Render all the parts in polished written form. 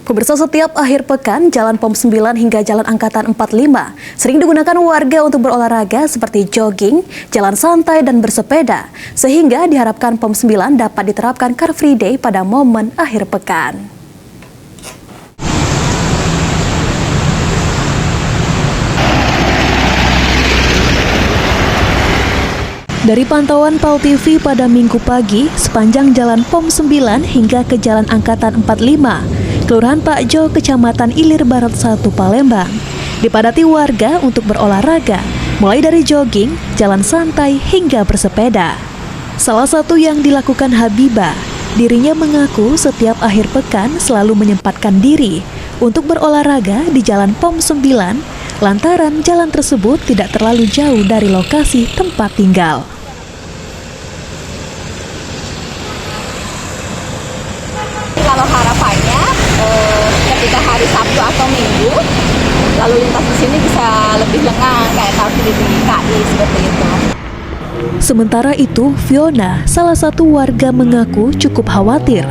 Pemirsa, setiap akhir pekan, Jalan POM 9 hingga Jalan Angkatan 45 sering digunakan warga untuk berolahraga seperti jogging, jalan santai, dan bersepeda. Sehingga diharapkan POM 9 dapat diterapkan Car Free Day pada momen akhir pekan. Dari pantauan PAL TV pada Minggu pagi, sepanjang Jalan POM 9 hingga ke Jalan Angkatan 45, Kelurahan Pak Jo, Kecamatan Ilir Barat 1, Palembang, dipadati warga untuk berolahraga, mulai dari jogging, jalan santai, hingga bersepeda. Salah satu yang dilakukan Habibah, dirinya mengaku setiap akhir pekan selalu menyempatkan diri untuk berolahraga di Jalan POM 9, lantaran jalan tersebut tidak terlalu jauh dari lokasi tempat tinggal. Kalau harapannya ketika hari Sabtu atau Minggu, lalu lintas di sini bisa lebih lengang kayak Car Free Day KI seperti itu. Sementara itu, Fiona, salah satu warga, mengaku cukup khawatir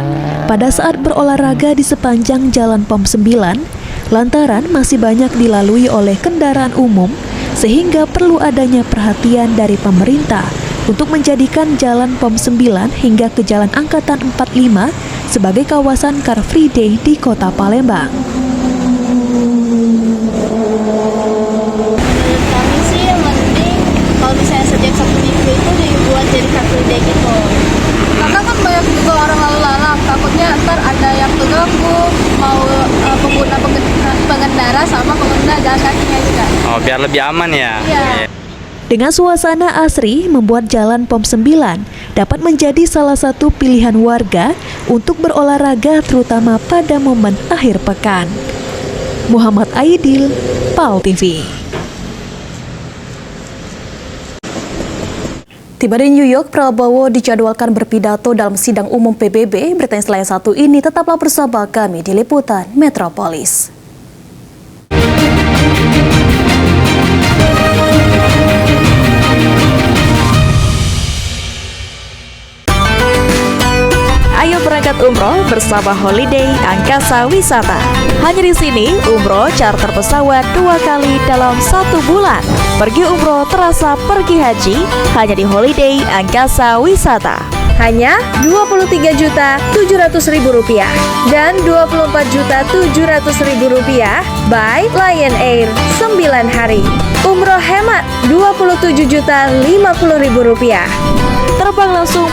pada saat berolahraga di sepanjang Jalan POM 9, lantaran masih banyak dilalui oleh kendaraan umum, sehingga perlu adanya perhatian dari pemerintah untuk menjadikan Jalan POM 9 hingga ke Jalan Angkatan 45 sebagai kawasan Car Free Day di Kota Palembang. Menurut kami sih yang penting kalau misalnya setiap Sabtu Minggu itu dibuat jadi Car Free Day gitu. Karena kan banyak juga orang lalu lalang, takutnya ntar ada yang terganggu, mau pengendara sama pengguna jalan kakinya juga. Oh, biar lebih aman ya? Iya. Dengan suasana asri, membuat Jalan POM 9 dapat menjadi salah satu pilihan warga untuk berolahraga terutama pada momen akhir pekan. Muhammad Aidil, PAL TV. Tiba di New York, Prabowo dijadwalkan berpidato dalam sidang umum PBB. Berita yang selain satu ini tetaplah bersama kami di Liputan Metropolis. Ayo berangkat umroh bersama Holiday Angkasa Wisata. Hanya di sini, umroh charter pesawat 2 kali dalam 1 bulan. Pergi umroh terasa pergi haji hanya di Holiday Angkasa Wisata. Hanya Rp23.700.000 dan Rp24.700.000 by Lion Air 9 hari. Umroh hemat Rp27.050.000. Terbang langsung